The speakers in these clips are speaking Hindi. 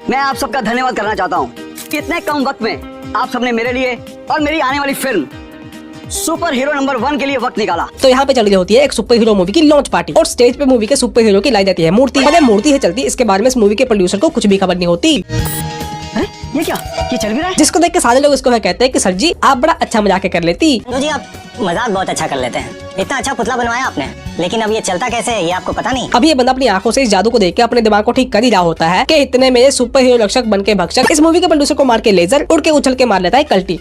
मैं आप सबका धन्यवाद करना चाहता हूँ कि इतने कम वक्त में आप सबने मेरे लिए और मेरी आने वाली फिल्म सुपर हीरो नंबर 1 के लिए वक्त निकाला। तो यहाँ पे चल रही होती है एक सुपर हीरो मूवी की लॉन्च पार्टी और स्टेज पे मूवी के सुपर हीरो की लाई जाती है मूर्ति। अरे मूर्ति है चलती, इसके बारे में इस मूवी के प्रोड्यूसर को कुछ भी खबर नहीं होती। ये क्या, ये चल भी रहा है? जिसको देख के सारे लोग इसको कहते हैं कि सर जी आप बड़ा अच्छा मजाक कर लेती। जी आप मजाक बहुत अच्छा कर लेते हैं, इतना अच्छा पुतला बनवाया आपने, लेकिन अब ये चलता कैसे है ये आपको पता नहीं। अब ये बंदा अपनी आंखों से इस जादू को देख के अपने दिमाग को ठीक कर ही रहा होता है कि इतने में सुपर हीरो रक्षक बन के भक्षक इस मूवी के प्रोड्यूसर को मार के लेजर उड़ के उछल के मार लेता है कल्टी।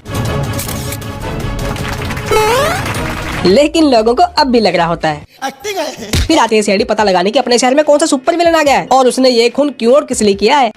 लेकिन लोगों को अब भी लग रहा होता है। फिर आती है सीआईडी पता लगाने की अपने शहर में कौन सा सुपर विलन आ गया है और उसने ये खून क्यों और किस लिए किया है।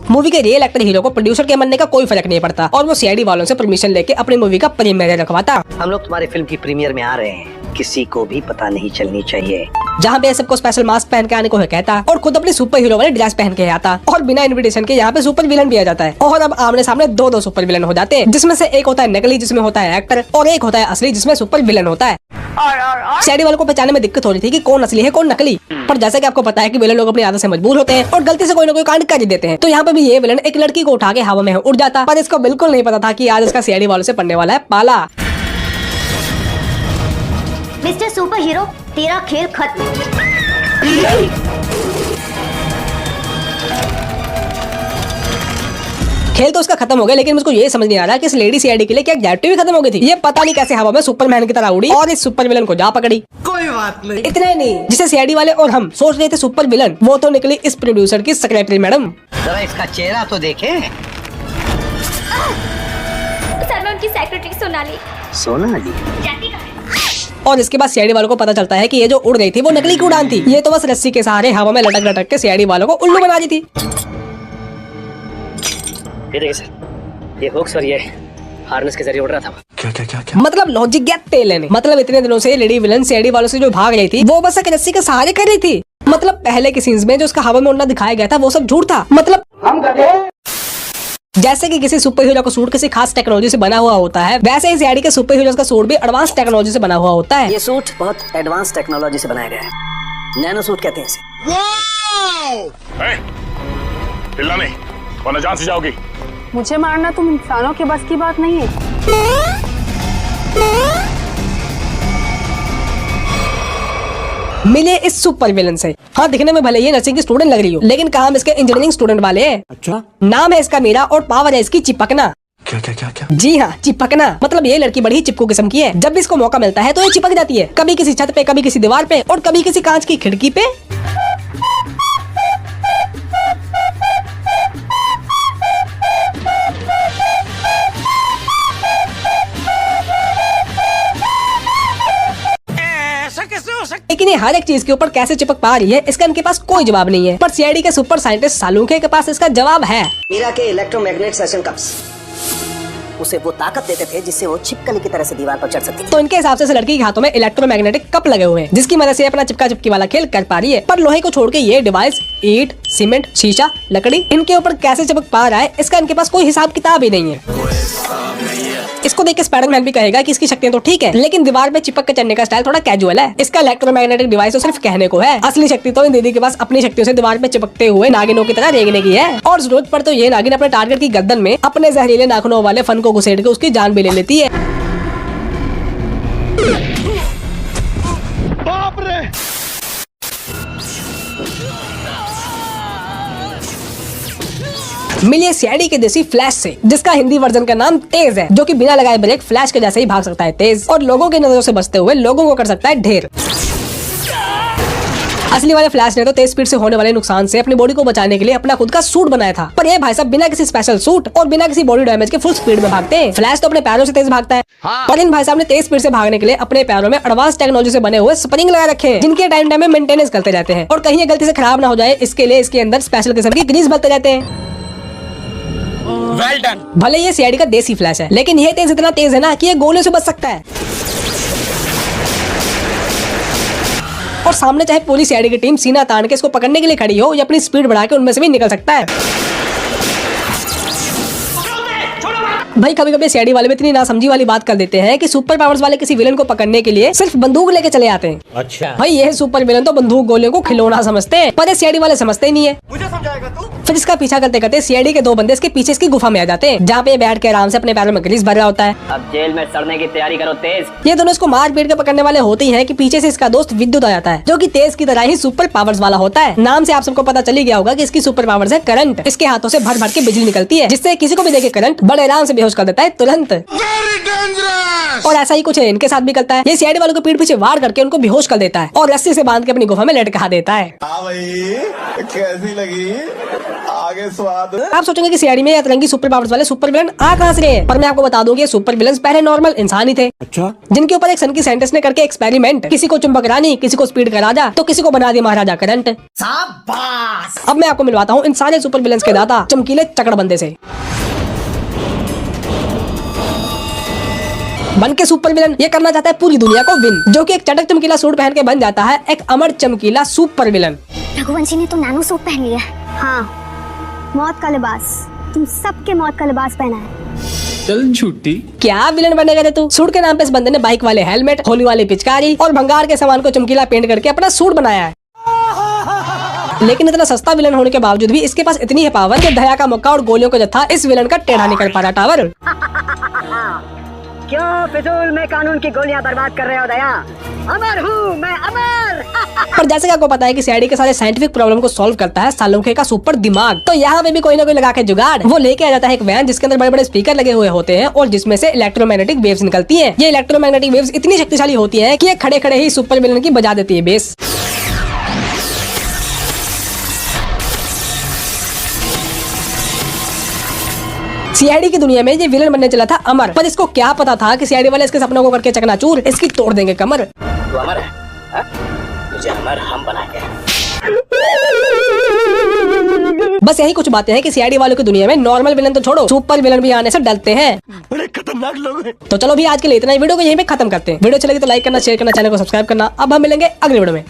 मूवी के रियल एक्टर हीरो को प्रोड्यूसर के मरने का कोई फर्क नहीं पड़ता और वो सीआईडी वालों से परमिशन लेके अपनी मूवी का प्रीमियर रखवाता। हम लोग तुम्हारी फिल्म की प्रीमियर में आ रहे हैं, किसी को भी पता नहीं चलनी चाहिए। जहाँ पे सबको स्पेशल मास्क पहन के आने को है कहता और खुद अपने सुपर हीरो वाले ड्रेस पहन के आता और बिना इनविटेशन के यहाँ पे सुपर विलन भी आ जाता है। और अब आमने सामने दो सुपर विलन हो जाते हैं, जिसमें से एक होता है नकली जिसमें होता है एक्टर और एक होता है असली जिसमें सुपर विलन होता है। सीआईडी वालों को पहचानने में दिक्कत हो रही थी कि कौन असली है कौन नकली, पर जैसा कि आपको पता है कि विलन लोग अपनी आदत से मजबूर होते हैं और गलती से कोई ना कोई कांड कर ही देते हैं। तो यहाँ पे भी ये विलन एक लड़की को उठा के हवा में उड़ जाता, पर इसको बिल्कुल नहीं पता था कि आज इसका सीआईडी वालों से पड़ने वाला है पाला। मिस्टर सुपर हीरो तेरा खेल खत्म। खेल तो उसका खत्म हो गया, लेकिन मुझको ये समझ नहीं आ रहा कि इस लेडी सीआईडी के लिए क्या एग्जैक्टिव भी खत्म हो गई थी। ये पता नहीं कैसे हवा में सुपरमैन की तरह उड़ी और इस सुपर विलन को जा पकड़ी। कोई बात नहीं। इतना ही नहीं, जिसे सीआईडी वाले और हम सोच रहे थे सुपर विलन, वो तो निकली इस प्रोड्यूसर की सेक्रेटरी मैडम। जरा इसका चेहरा तो देखे। सर मैं उनकी सेक्रेटरी सोनाली। सोनाली? और इसके बाद सीआईडी वालों को पता चलता है कि ये जो उड़ गई थी वो नकली की उड़ान थी। ये तो बस रस्सी के सहारे हवा में लटक लटक के सीआईडी वालों को उल्लू बना दी थी। ये देखिए सर, ये होक्स और ये हार्नेस के जरिए उड़ रहा था। क्या? मतलब लॉजिक गया तेल लेने। मतलब इतने दिनों से लेडी विलन सीआईडी वालों से जो भाग रही थी वो बस एक रस्सी के सहारे कर रही थी। मतलब पहले के सीन्स में जो उसका हवा में उड़ना दिखाया गया था वो सब झूठ था। मतलब हम जैसे कि किसी सुपर हीरो का सूट किसी खास टेक्नोलॉजी से बना हुआ होता है, वैसे ही सीआईडी के सुपर हीरोज का सूट भी एडवांस टेक्नोलॉजी से बना हुआ होता है। ये सूट बहुत एडवांस टेक्नोलॉजी से बनाया गया है, नैनो सूट कहते हैं इसे। चिल्ला नहीं वरना जान से जाओगी। मुझे मारना तुम इंसानों के बस की बात नहीं है। मिले इस सुपर विलन से। हाँ दिखने में भले ये नर्सिंग की स्टूडेंट लग रही हो, लेकिन काम इसके इंजीनियरिंग स्टूडेंट वाले हैं। अच्छा, नाम है इसका मीरा और पावर है इसकी चिपकना। क्या? जी हाँ, चिपकना। मतलब ये लड़की बड़ी चिपकू किस्म की है। जब भी इसको मौका मिलता है तो ये चिपक जाती है, कभी किसी छत पे, कभी किसी दीवार पे और कभी किसी कांच की खिड़की पे। लेकिन ये हर एक चीज के ऊपर कैसे चिपक पा रही है इसका इनके पास कोई जवाब नहीं है। पर सीआईडी के सुपर साइंटिस्ट सालूखे के पास इसका जवाब है। मीरा के इलेक्ट्रोमैग्नेट सेशन कप्स उसे वो ताकत देते थे जिससे वो छिपकली की तरह से दीवार पर चढ़ सकती थी। तो इनके हिसाब से इस लड़की के हाथों में इलेक्ट्रोमैग्नेटिक कप लगे हुए हैं, जिसकी मदद से अपना चिपका चिपकी वाला खेल कर पा रही है। पर लोहे को छोड़ के ये डिवाइस ईंट, सीमेंट, शीशा, लकड़ी इनके ऊपर कैसे चिपक पा रहा है इसका इनके पास कोई हिसाब किताब ही नहीं है। इसको देख के स्पाइडरमैन भी कहेगा कि इसकी शक्तियां तो ठीक है, लेकिन दीवार पे चिपक के चढ़ने का स्टाइल थोड़ा कैजुअल है। इसका इलेक्ट्रोमैग्नेटिक डिवाइस तो सिर्फ कहने को है, असली शक्ति तो इन दीदी के पास अपनी शक्तियों से दीवार पे चिपकते हुए नागिनों की तरह रेंगने की है। और जरूरत पर तो ये नागिन अपने टारगेट की गर्दन में अपने जहरीले नाखूनों वाले फन को घुसेड़ के उसकी जान भी ले लेती है। बाप रे! मिलिए सीआईडी के देसी फ्लैश से, जिसका हिंदी वर्जन का नाम तेज है, जो कि बिना लगाए ब्रेक फ्लैश के जैसे ही भाग सकता है तेज और लोगों की नजरों से बचते हुए लोगों को कर सकता है ढेर। असली वाले फ्लैश ने तो तेज स्पीड से होने वाले नुकसान से अपनी बॉडी को बचाने के लिए अपना खुद का सूट बनाया था, पर ये भाई साहब बिना किसी स्पेशल सूट और बिना किसी बॉडी डैमेज के फुल स्पीड में भागते हैं। फ्लैश तो अपने पैरों से तेज भागता है, पर इन भाई साहब ने तेज स्पीड से भागने के लिए अपने पैरों में एडवांस टेक्नोलॉजी से बने हुए स्प्रिंग लगा रखे हैं, जिनके टाइम टाइम में मेंटेनेंस करते रहते हैं और कहीं ये गलती से खराब ना हो जाए इसके लिए इसके अंदर स्पेशल किस्म की ग्रीस भरते रहते हैं। Well done. भले ये सीआईडी का देसी फ्लैश है, लेकिन ये तेज इतना तेज है ना कि ये गोलियों से बच सकता है। और सामने चाहे पूरी सीआईडी की टीम सीना तान के इसको पकड़ने के लिए खड़ी हो या अपनी स्पीड बढ़ा के उनमें से भी निकल सकता है। भाई कभी कभी सीआईडी वाले भी इतनी नासमझी वाली बात कर देते हैं कि सुपर पावर्स वाले किसी विलन को पकड़ने के लिए सिर्फ बंदूक लेके चले आते हैं। अच्छा भाई ये सुपर विलन तो बंदूक गोलियों को खिलौना समझते हैं, पर ये सीआईडी वाले समझते ही नहीं है। मुझे समझाएगा तू? फिर इसका पीछा करते करते सीआईडी के दो बंदे इसके पीछे इसकी गुफा में आ जाते हैं, जहाँ पे बैठ के आराम से अपने पैरों में ग्रीस भर रहा होता है। अब जेल में सड़ने की तैयारी करो तेज। ये दोनों इसको मार पीट के पकड़ने वाले होते ही हैं कि पीछे से इसका दोस्त विद्युत आ जाता है, जो कि तेज की तरह ही सुपर पावर्स वाला होता है। नाम से आप सबको पता चली गया होगा कि इसकी सुपर पावर्स है करंट। इसके हाथों से भर भर के बिजली निकलती है, जिससे किसी को भी देखे करंट बड़े आराम से बेहोश कर देता है तुरंत। और ऐसा ही कुछ है इनके साथ भी करता है। ये सीआईडी वालों को पीठ पीछे वार करके उनको बेहोश कर देता है और रस्सी से बांध के अपनी गुफा में लटका देता है। कैसी लगी आगे स्वाद? आप सोचेंगे कि सीआईडी में अतरंगी सुपर पावर्स वाले सुपर विलन आ कहां से रहे हैं, पर मैं आपको बता दूं कि ये सुपर विलन पहले नॉर्मल इंसान ही थे। अच्छा? जिनके ऊपर एक सन की साइंटिस्ट ने करके एक्सपेरिमेंट, किसी को चुंबक रानी, किसी को स्पीड का राजा, तो किसी को बना दिया महाराजा करंट। अब मैं आपको मिलवाता हूँ इन सारे सुपर विलन्स के दाता चमकीले चकड़ बंदे से। बन के सुपर विलन ये करना चाहता है पूरी दुनिया को विन, जो कि एक चटक चमकीला सूट पहन के बन जाता है एक अमर चमकीला सुपर विलन। रघुवंशी ने तो नैनो सूट पहन लिया। हाँ, मौत का लिबास, तुम सबके मौत का लिबास पहना है। चल झूठी। क्या विलन बनेगा रे तू? सूट के नाम पे इस बंदे ने बाइक वाले हेलमेट, होली वाली पिचकारी और भंगार के सामान को चमकीला पेंट करके अपना सूट बनाया है। लेकिन इतना सस्ता विलन होने के बावजूद भी इसके पास इतनी है पावर कि दया का मौका और गोलियों का जत्था इस विलन का टेढ़ा नहीं कर पा रहा टावर। क्यों फिजूल में कानून की गोलियां बर्बाद कर रहे हो दया? अमर हूँ मैं, अमर। पर जैसे कि आपको पता है कि सीआईडी के सारे साइंटिफिक प्रॉब्लम को सॉल्व करता है सालोंखे का सुपर दिमाग, तो यहाँ पे भी कोई ना कोई लगा के जुगाड़ वो लेके आ जाता है एक वैन जिसके अंदर बड़े बड़े स्पीकर लगे हुए होते हैं और जिसमें से इलेक्ट्रोमैग्नेटिक वेव्स निकलती हैं। ये इलेक्ट्रोमैग्नेटिक वेव्स इतनी शक्तिशाली होती हैं कि ये खड़े खड़े ही सुपर विलन की बजा देती है बेस। सीआईडी की दुनिया में ये विलन बनने चला था अमर, पर इसको क्या पता था कि सीआईडी वाले इसके सपनों को करके चकनाचूर इसकी तोड़ देंगे कमर। तू अमर है? हाँ? तुझे अमर हम बनाएंगे। बस यही कुछ बातें हैं कि सीआईडी वालों की दुनिया में नॉर्मल विलन तो छोड़ो, सुपर विलन भी आने से डरते हैं। बड़े खतरनाक लोग हैं। तो चलो भी आज के लिए इतना ही, वीडियो को यहीं पे खत्म करते हैं। वीडियो अच्छी लगी तो लाइक करना, शेयर करना, चैनल को सब्सक्राइब करना। अब हम मिलेंगे अगले वीडियो में।